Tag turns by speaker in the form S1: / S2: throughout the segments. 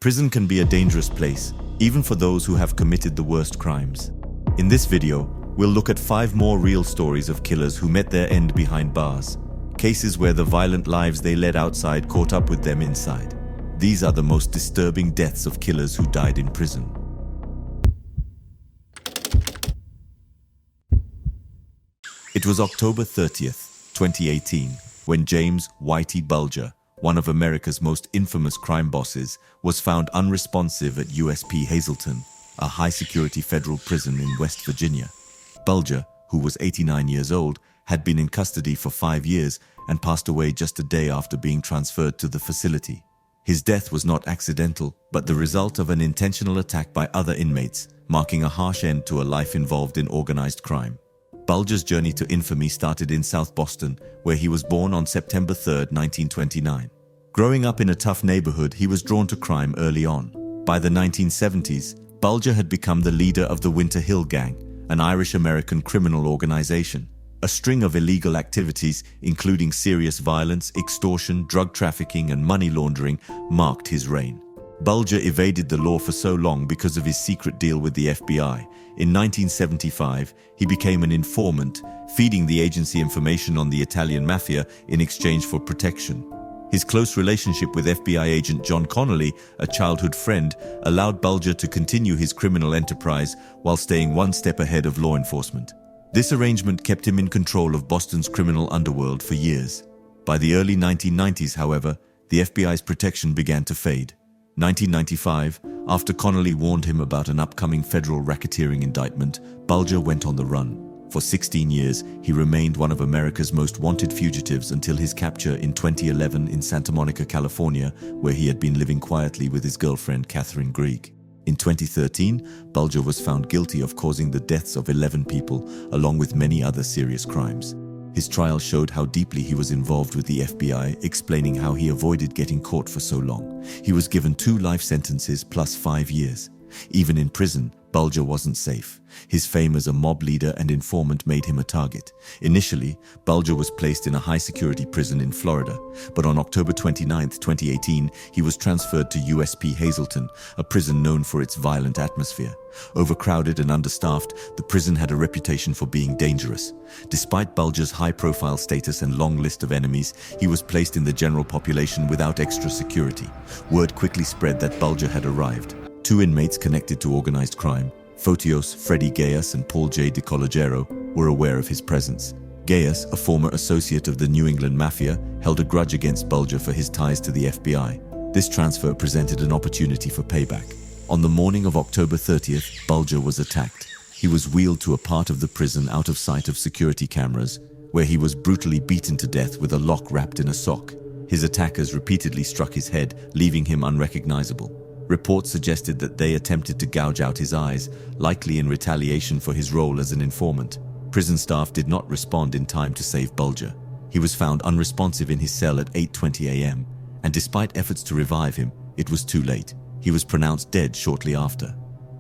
S1: Prison can be a dangerous place, even for those who have committed the worst crimes. In this video, we'll look at 5 more real stories of killers who met their end behind bars. Cases where the violent lives they led outside caught up with them inside. These are the most disturbing deaths of killers who died in prison. It was October 30th, 2018, when James "Whitey" Bulger, one of America's most infamous crime bosses, was found unresponsive at USP Hazleton, a high-security federal prison in West Virginia. Bulger, who was 89 years old, had been in custody for 5 years and passed away just a day after being transferred to the facility. His death was not accidental, but the result of an intentional attack by other inmates, marking a harsh end to a life involved in organized crime. Bulger's journey to infamy started in South Boston, where he was born on September 3, 1929. Growing up in a tough neighborhood, he was drawn to crime early on. By the 1970s, Bulger had become the leader of the Winter Hill Gang, an Irish-American criminal organization. A string of illegal activities, including serious violence, extortion, drug trafficking, and money laundering, marked his reign. Bulger evaded the law for so long because of his secret deal with the FBI. In 1975, he became an informant, feeding the agency information on the Italian mafia in exchange for protection. His close relationship with FBI agent John Connolly, a childhood friend, allowed Bulger to continue his criminal enterprise while staying one step ahead of law enforcement. This arrangement kept him in control of Boston's criminal underworld for years. By the early 1990s, however, the FBI's protection began to fade. 1995, after Connolly warned him about an upcoming federal racketeering indictment, Bulger went on the run. For 16 years, he remained one of America's most wanted fugitives until his capture in 2011 in Santa Monica, California, where he had been living quietly with his girlfriend, Catherine Grieg. In 2013, Bulger was found guilty of causing the deaths of 11 people, along with many other serious crimes. His trial showed how deeply he was involved with the FBI, explaining how he avoided getting caught for so long. He was given 2 life sentences plus 5 years. Even in prison, Bulger wasn't safe. His fame as a mob leader and informant made him a target. Initially, Bulger was placed in a high-security prison in Florida, but on October 29, 2018, he was transferred to USP Hazleton, a prison known for its violent atmosphere. Overcrowded and understaffed, the prison had a reputation for being dangerous. Despite Bulger's high-profile status and long list of enemies, he was placed in the general population without extra security. Word quickly spread that Bulger had arrived. 2 inmates connected to organized crime, Fotios Freddy Gaius and Paul J. DiCologero, were aware of his presence. Gaius, a former associate of the New England Mafia, held a grudge against Bulger for his ties to the FBI. This transfer presented an opportunity for payback. On the morning of October 30th, Bulger was attacked. He was wheeled to a part of the prison out of sight of security cameras, where he was brutally beaten to death with a lock wrapped in a sock. His attackers repeatedly struck his head, leaving him unrecognizable. Reports suggested that they attempted to gouge out his eyes, likely in retaliation for his role as an informant. Prison staff did not respond in time to save Bulger. He was found unresponsive in his cell at 8:20 a.m., and despite efforts to revive him, it was too late. He was pronounced dead shortly after.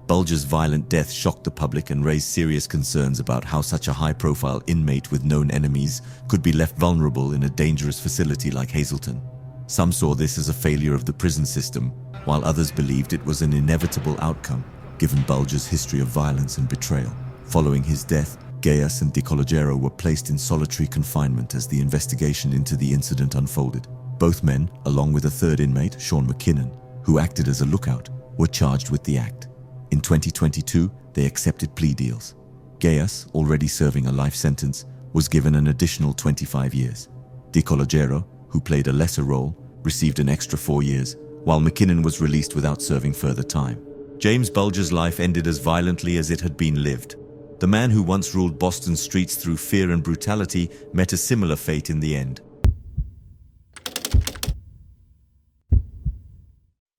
S1: Bulger's violent death shocked the public and raised serious concerns about how such a high-profile inmate with known enemies could be left vulnerable in a dangerous facility like Hazleton. Some saw this as a failure of the prison system, while others believed it was an inevitable outcome, given Bulger's history of violence and betrayal. Following his death, Gaius and DiCologero were placed in solitary confinement as the investigation into the incident unfolded. Both men, along with a 3rd inmate, Sean McKinnon, who acted as a lookout, were charged with the act. In 2022, they accepted plea deals. Gaius, already serving a life sentence, was given an additional 25 years. DiCologero, who played a lesser role, received an extra 4 years, while McKinnon was released without serving further time. James Bulger's life ended as violently as it had been lived. The man who once ruled Boston's streets through fear and brutality met a similar fate in the end.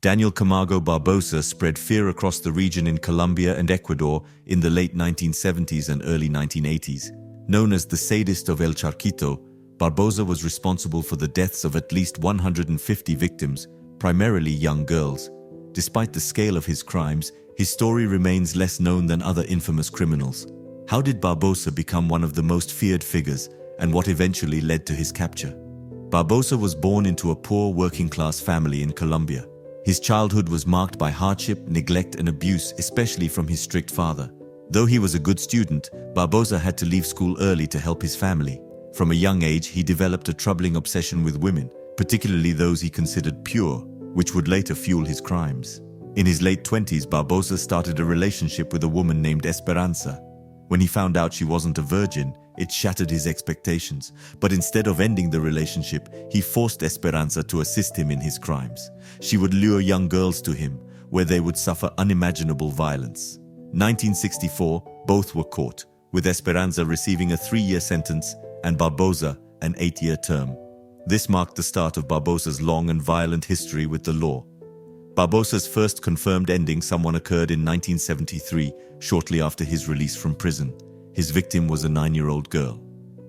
S1: Daniel Camargo Barbosa spread fear across the region in Colombia and Ecuador in the late 1970s and early 1980s. Known as the sadist of El Charquito, Barbosa was responsible for the deaths of at least 150 victims, primarily young girls. Despite the scale of his crimes, his story remains less known than other infamous criminals. How did Barbosa become one of the most feared figures, and what eventually led to his capture? Barbosa was born into a poor working-class family in Colombia. His childhood was marked by hardship, neglect, and abuse, especially from his strict father. Though he was a good student, Barbosa had to leave school early to help his family. From a young age, he developed a troubling obsession with women, particularly those he considered pure, which would later fuel his crimes. In his late 20s, Barbosa started a relationship with a woman named Esperanza. When he found out she wasn't a virgin, it shattered his expectations. But instead of ending the relationship, he forced Esperanza to assist him in his crimes. She would lure young girls to him, where they would suffer unimaginable violence. 1964, both were caught, with Esperanza receiving a 3-year sentence and Barbosa an 8-year term. This marked the start of Barbosa's long and violent history with the law. Barbosa's first confirmed ending someone occurred in 1973, shortly after his release from prison. His victim was a 9-year-old girl.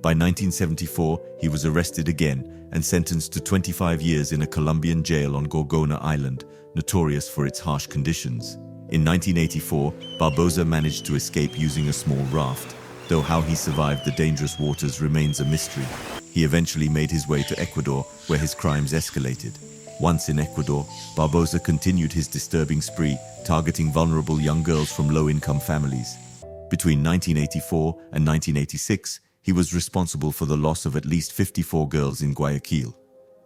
S1: By 1974, he was arrested again and sentenced to 25 years in a Colombian jail on Gorgona Island, notorious for its harsh conditions. In 1984, Barbosa managed to escape using a small raft, though how he survived the dangerous waters remains a mystery. He eventually made his way to Ecuador, where his crimes escalated. Once in Ecuador, Barbosa continued his disturbing spree, targeting vulnerable young girls from low-income families. Between 1984 and 1986, he was responsible for the loss of at least 54 girls in Guayaquil.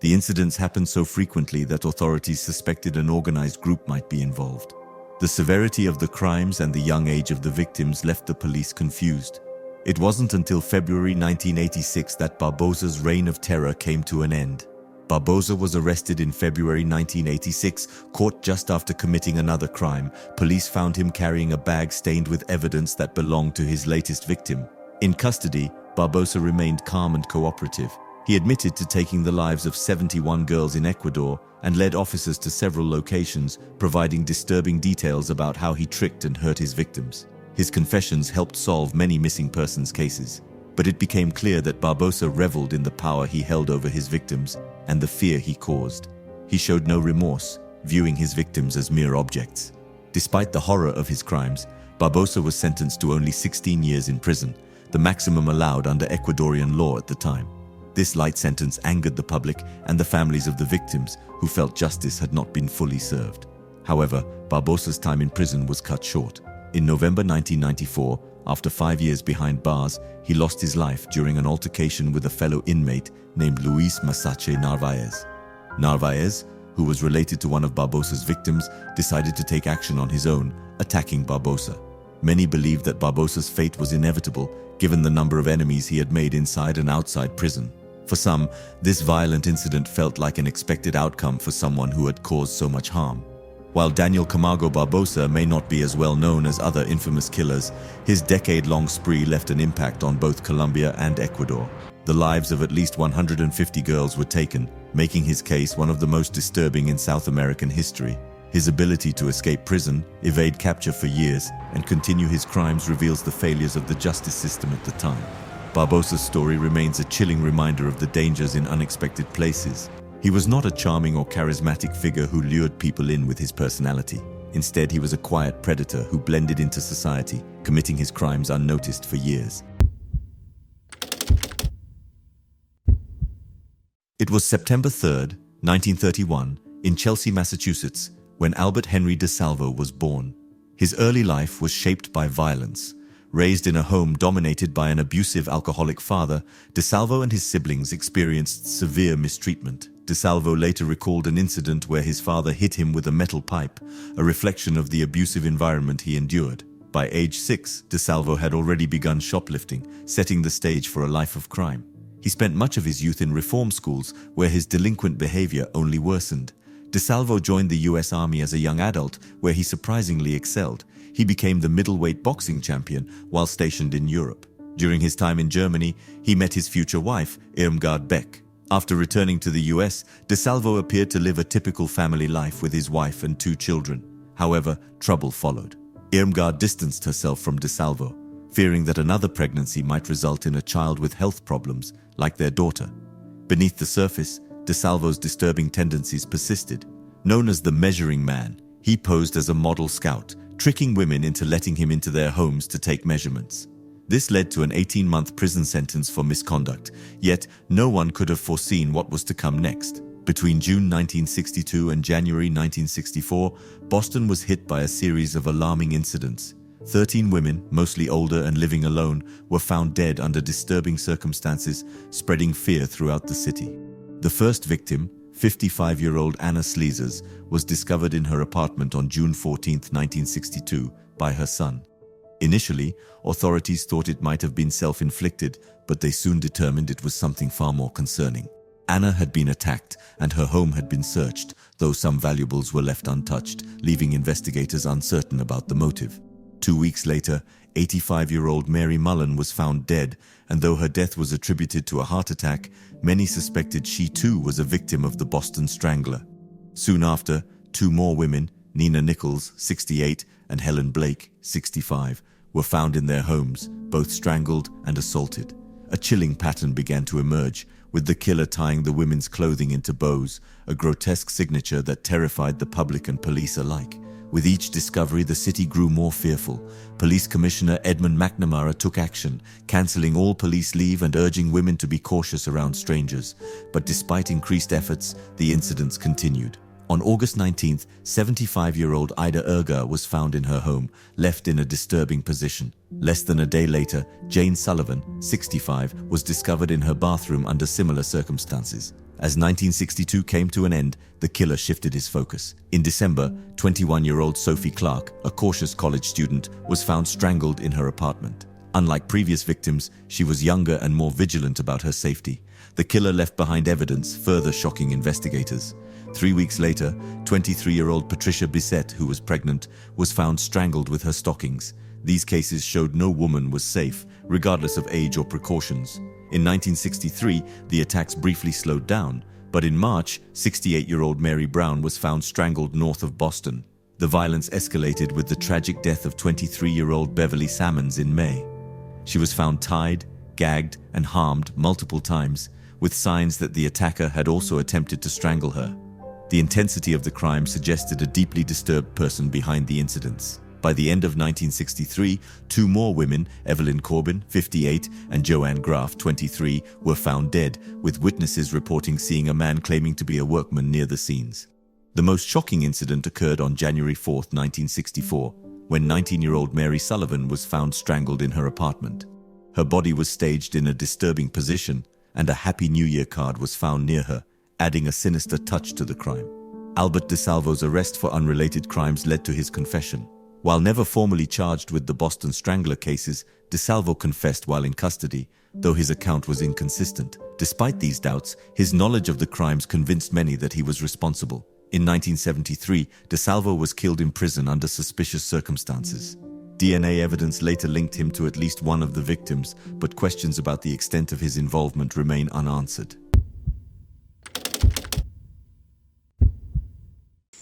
S1: The incidents happened so frequently that authorities suspected an organized group might be involved. The severity of the crimes and the young age of the victims left the police confused. It wasn't until February 1986 that Barbosa's reign of terror came to an end. Barbosa was arrested in February 1986, caught just after committing another crime. Police found him carrying a bag stained with evidence that belonged to his latest victim. In custody, Barbosa remained calm and cooperative. He admitted to taking the lives of 71 girls in Ecuador and led officers to several locations, providing disturbing details about how he tricked and hurt his victims. His confessions helped solve many missing persons cases. But it became clear that Barbosa reveled in the power he held over his victims and the fear he caused. He showed no remorse, viewing his victims as mere objects. Despite the horror of his crimes, Barbosa was sentenced to only 16 years in prison, the maximum allowed under Ecuadorian law at the time. This light sentence angered the public and the families of the victims, who felt justice had not been fully served. However, Barbosa's time in prison was cut short. In November 1994, after 5 years behind bars, he lost his life during an altercation with a fellow inmate named Luis Masache Narvaez. Narvaez, who was related to one of Barbosa's victims, decided to take action on his own, attacking Barbosa. Many believed that Barbosa's fate was inevitable, given the number of enemies he had made inside and outside prison. For some, this violent incident felt like an expected outcome for someone who had caused so much harm. While Daniel Camargo Barbosa may not be as well known as other infamous killers, his decade-long spree left an impact on both Colombia and Ecuador. The lives of at least 150 girls were taken, making his case one of the most disturbing in South American history. His ability to escape prison, evade capture for years, and continue his crimes reveals the failures of the justice system at the time. Barbosa's story remains a chilling reminder of the dangers in unexpected places. He was not a charming or charismatic figure who lured people in with his personality. Instead, he was a quiet predator who blended into society, committing his crimes unnoticed for years. It was September 3rd, 1931, in Chelsea, Massachusetts, when Albert Henry DeSalvo was born. His early life was shaped by violence. Raised in a home dominated by an abusive alcoholic father, DeSalvo and his siblings experienced severe mistreatment. DeSalvo later recalled an incident where his father hit him with a metal pipe, a reflection of the abusive environment he endured. By age 6, DeSalvo had already begun shoplifting, setting the stage for a life of crime. He spent much of his youth in reform schools, where his delinquent behavior only worsened. DeSalvo joined the U.S. Army as a young adult, where he surprisingly excelled. He became the middleweight boxing champion while stationed in Europe. During his time in Germany, he met his future wife, Irmgard Beck. After returning to the US, DeSalvo appeared to live a typical family life with his wife and 2 children. However, trouble followed. Irmgard distanced herself from DeSalvo, fearing that another pregnancy might result in a child with health problems, like their daughter. Beneath the surface, DeSalvo's disturbing tendencies persisted. Known as the Measuring Man, he posed as a model scout, tricking women into letting him into their homes to take measurements. This led to an 18-month prison sentence for misconduct, yet no one could have foreseen what was to come next. Between June 1962 and January 1964, Boston was hit by a series of alarming incidents. 13 women, mostly older and living alone, were found dead under disturbing circumstances, spreading fear throughout the city. The first victim, 55-year-old Anna Sleezers, was discovered in her apartment on June 14, 1962, by her son. Initially, authorities thought it might have been self-inflicted, but they soon determined it was something far more concerning. Anna had been attacked and her home had been searched, though some valuables were left untouched, leaving investigators uncertain about the motive. 2 weeks later, 85-year-old Mary Mullen was found dead, and though her death was attributed to a heart attack, many suspected she too was a victim of the Boston Strangler. Soon after, 2 more women, Nina Nichols, 68, and Helen Blake, 65, were found in their homes, both strangled and assaulted. A chilling pattern began to emerge, with the killer tying the women's clothing into bows, a grotesque signature that terrified the public and police alike. With each discovery, the city grew more fearful. Police Commissioner Edmund McNamara took action, cancelling all police leave and urging women to be cautious around strangers. But despite increased efforts, the incidents continued. On August 19th, 75-year-old Ida Erga was found in her home, left in a disturbing position. Less than a day later, Jane Sullivan, 65, was discovered in her bathroom under similar circumstances. As 1962 came to an end, the killer shifted his focus. In December, 21-year-old Sophie Clark, a cautious college student, was found strangled in her apartment. Unlike previous victims, she was younger and more vigilant about her safety. The killer left behind evidence, further shocking investigators. 3 weeks later, 23-year-old Patricia Bissett, who was pregnant, was found strangled with her stockings. These cases showed no woman was safe, regardless of age or precautions. In 1963, the attacks briefly slowed down, but in March, 68-year-old Mary Brown was found strangled north of Boston. The violence escalated with the tragic death of 23-year-old Beverly Sammons in May. She was found tied, gagged, and harmed multiple times, with signs that the attacker had also attempted to strangle her. The intensity of the crime suggested a deeply disturbed person behind the incidents. By the end of 1963, 2 more women, Evelyn Corbin, 58, and Joanne Graff, 23, were found dead, with witnesses reporting seeing a man claiming to be a workman near the scenes. The most shocking incident occurred on January 4, 1964, when 19-year-old Mary Sullivan was found strangled in her apartment. Her body was staged in a disturbing position, and a Happy New Year card was found near her, adding a sinister touch to the crime. Albert DeSalvo's arrest for unrelated crimes led to his confession. While never formally charged with the Boston Strangler cases, DeSalvo confessed while in custody, though his account was inconsistent. Despite these doubts, his knowledge of the crimes convinced many that he was responsible. In 1973, DeSalvo was killed in prison under suspicious circumstances. DNA evidence later linked him to at least one of the victims, but questions about the extent of his involvement remain unanswered.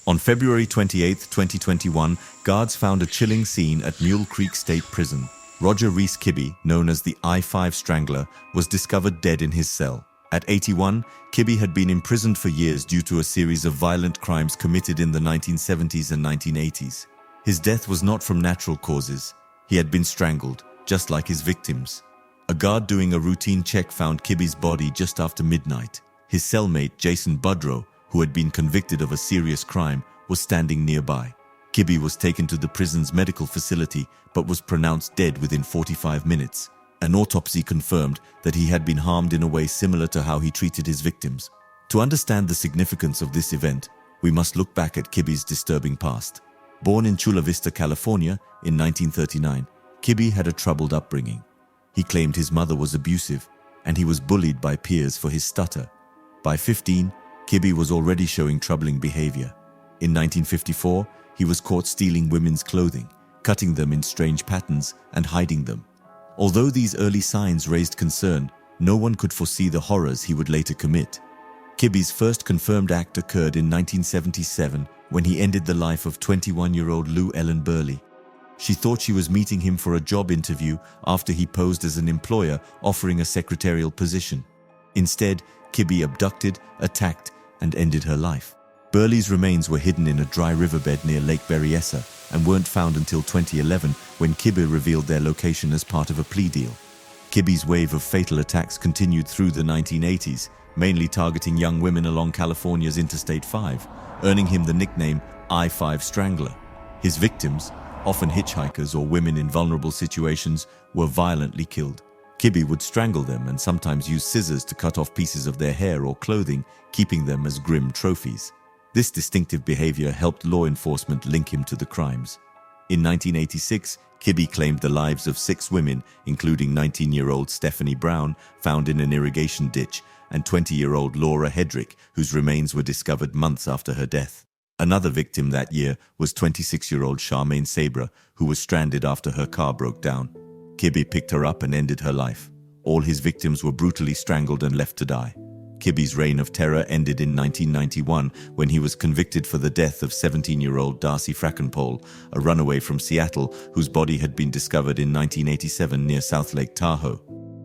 S1: On February 28, 2021, guards found a chilling scene at Mule Creek State Prison. Roger Reese Kibbe, known as the I-5 Strangler, was discovered dead in his cell. At 81, Kibbe had been imprisoned for years due to a series of violent crimes committed in the 1970s and 1980s. His death was not from natural causes. He had been strangled, just like his victims. A guard doing a routine check found Kibbe's body just after midnight. His cellmate, Jason Budrow, who had been convicted of a serious crime, was standing nearby. Kibbe was taken to the prison's medical facility but was pronounced dead within 45 minutes. An autopsy confirmed that he had been harmed in a way similar to how he treated his victims. To understand the significance of this event, we must look back at Kibbe's disturbing past. Born in Chula Vista, California in 1939, Kibbe had a troubled upbringing. He claimed his mother was abusive, and he was bullied by peers for his stutter. By 15, Kibbe was already showing troubling behavior. In 1954, he was caught stealing women's clothing, cutting them in strange patterns and hiding them. Although these early signs raised concern, no one could foresee the horrors he would later commit. Kibbe's first confirmed act occurred in 1977 when he ended the life of 21-year-old Lou Ellen Burley. She thought she was meeting him for a job interview after he posed as an employer offering a secretarial position. Instead, Kibbe abducted, attacked, and ended her life. Burley's remains were hidden in a dry riverbed near Lake Berryessa and weren't found until 2011 when Kibbe revealed their location as part of a plea deal. Kibbe's wave of fatal attacks continued through the 1980s, mainly targeting young women along California's Interstate 5, earning him the nickname I-5 Strangler. His victims, often hitchhikers or women in vulnerable situations, were violently killed. Kibbe would strangle them and sometimes use scissors to cut off pieces of their hair or clothing, keeping them as grim trophies. This distinctive behavior helped law enforcement link him to the crimes. In 1986, Kibbe claimed the lives of 6 women, including 19-year-old Stephanie Brown, found in an irrigation ditch, and 20-year-old Laura Hedrick, whose remains were discovered months after her death. Another victim that year was 26-year-old Charmaine Sabra, who was stranded after her car broke down. Kibbe picked her up and ended her life. All his victims were brutally strangled and left to die. Kibbe's reign of terror ended in 1991 when he was convicted for the death of 17-year-old Darcy Frackenpole, a runaway from Seattle whose body had been discovered in 1987 near South Lake Tahoe.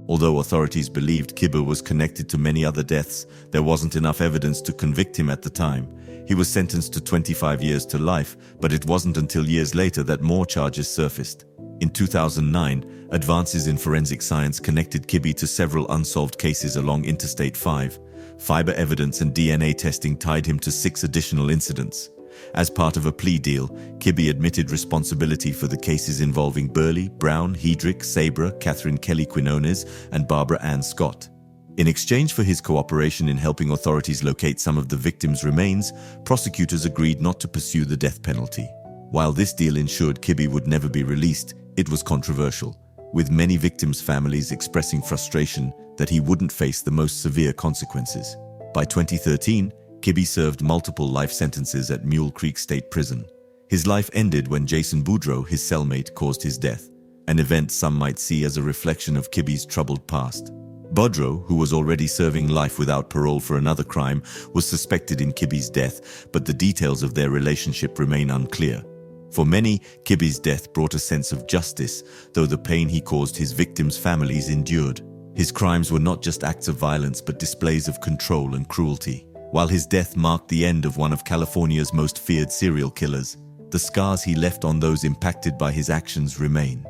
S1: Although authorities believed Kibbe was connected to many other deaths, there wasn't enough evidence to convict him at the time. He was sentenced to 25 years to life, but it wasn't until years later that more charges surfaced. In 2009, advances in forensic science connected Kibbe to several unsolved cases along Interstate 5. Fiber evidence and DNA testing tied him to 6 additional incidents. As part of a plea deal, Kibbe admitted responsibility for the cases involving Burley, Brown, Hedrick, Sabra, Catherine Kelly Quinones, and Barbara Ann Scott. In exchange for his cooperation in helping authorities locate some of the victims' remains, prosecutors agreed not to pursue the death penalty. While this deal ensured Kibbe would never be released, it was controversial, with many victims' families expressing frustration that he wouldn't face the most severe consequences. By 2013, Kibbe served multiple life sentences at Mule Creek State Prison. His life ended when Jason Boudreau, his cellmate, caused his death, an event some might see as a reflection of Kibbe's troubled past. Boudreau, who was already serving life without parole for another crime, was suspected in Kibbe's death, but the details of their relationship remain unclear. For many, Kibbe's death brought a sense of justice, though the pain he caused his victims' families endured. His crimes were not just acts of violence but displays of control and cruelty. While his death marked the end of one of California's most feared serial killers, the scars he left on those impacted by his actions remain.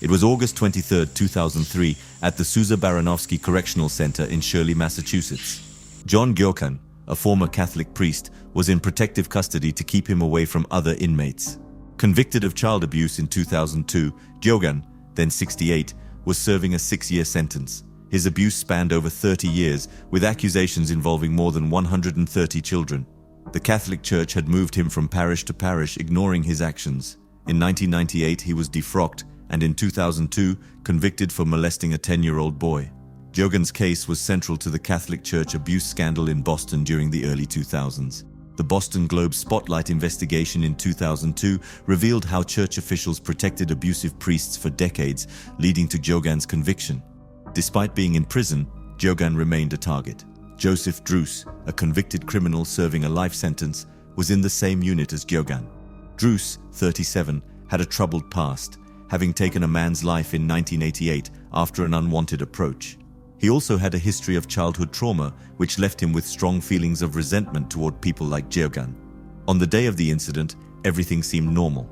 S1: It was August 23, 2003, at the Sousa Baranowski Correctional Center in Shirley, Massachusetts. John Gyokan, a former Catholic priest, was in protective custody to keep him away from other inmates. Convicted of child abuse in 2002, Gyokan, then 68, was serving a 6-year sentence. His abuse spanned over 30 years, with accusations involving more than 130 children. The Catholic Church had moved him from parish to parish, ignoring his actions. In 1998, he was defrocked, and in 2002, convicted for molesting a 10-year-old boy. Gyokan's case was central to the Catholic Church abuse scandal in Boston during the early 2000s. The Boston Globe Spotlight investigation in 2002 revealed how church officials protected abusive priests for decades, leading to Gyokan's conviction. Despite being in prison, Gyokan remained a target. Joseph Druce, a convicted criminal serving a life sentence, was in the same unit as Gyokan. Druce, 37, had a troubled past, having taken a man's life in 1988 after an unwanted approach. He also had a history of childhood trauma, which left him with strong feelings of resentment toward people like Gyokan. On the day of the incident, everything seemed normal.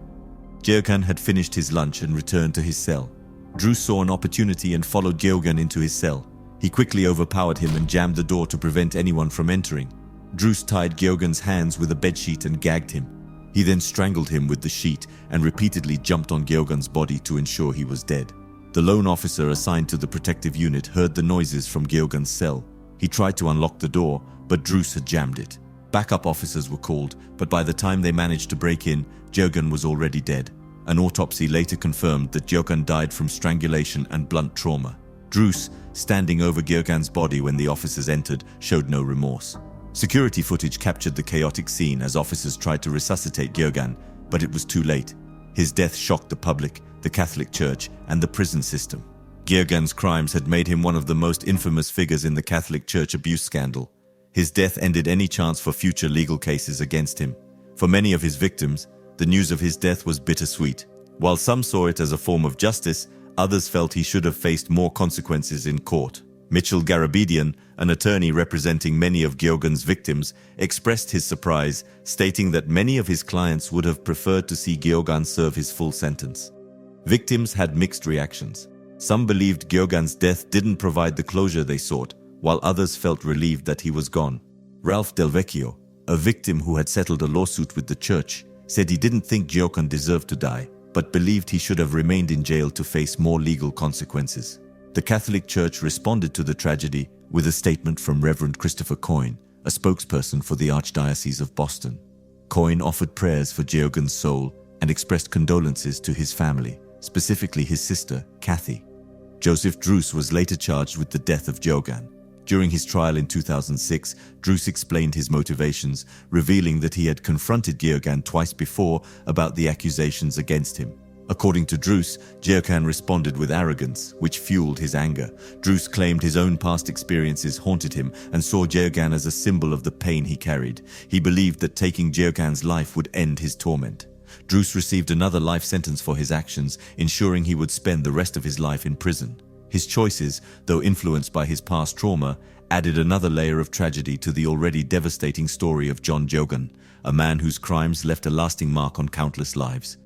S1: Gyokan had finished his lunch and returned to his cell. Druce saw an opportunity and followed Gyokan into his cell. He quickly overpowered him and jammed the door to prevent anyone from entering. Druce tied Gyokan's hands with a bedsheet and gagged him. He then strangled him with the sheet and repeatedly jumped on Gyokan's body to ensure he was dead. The lone officer assigned to the protective unit heard the noises from Gyokan's cell. He tried to unlock the door, but Druce had jammed it. Backup officers were called, but by the time they managed to break in, Gyokan was already dead. An autopsy later confirmed that Gyokan died from strangulation and blunt trauma. Druce, standing over Gyokan's body when the officers entered, showed no remorse. Security footage captured the chaotic scene as officers tried to resuscitate Gyokan, but it was too late. His death shocked the public, the Catholic Church, and the prison system. Gyokan's crimes had made him one of the most infamous figures in the Catholic Church abuse scandal. His death ended any chance for future legal cases against him. For many of his victims, the news of his death was bittersweet. While some saw it as a form of justice, others felt he should have faced more consequences in court. Mitchell Garabedian, an attorney representing many of Gyokan's victims, expressed his surprise, stating that many of his clients would have preferred to see Gyokan serve his full sentence. Victims had mixed reactions. Some believed Gyogan's death didn't provide the closure they sought, while others felt relieved that he was gone. Ralph Del Vecchio, a victim who had settled a lawsuit with the church, said he didn't think Gyokan deserved to die, but believed he should have remained in jail to face more legal consequences. The Catholic Church responded to the tragedy with a statement from Reverend Christopher Coyne, a spokesperson for the Archdiocese of Boston. Coyne offered prayers for Gyogan's soul and expressed condolences to his family, specifically his sister, Kathy. Joseph Druce was later charged with the death of Gyogan. During his trial in 2006, Druce explained his motivations, revealing that he had confronted Gyogan twice before about the accusations against him. According to Druce, Gyogan responded with arrogance, which fueled his anger. Druce claimed his own past experiences haunted him and saw Gyogan as a symbol of the pain he carried. He believed that taking Gyogan's life would end his torment. Druce received another life sentence for his actions, ensuring he would spend the rest of his life in prison. His choices, though influenced by his past trauma, added another layer of tragedy to the already devastating story of John Gyogan, a man whose crimes left a lasting mark on countless lives.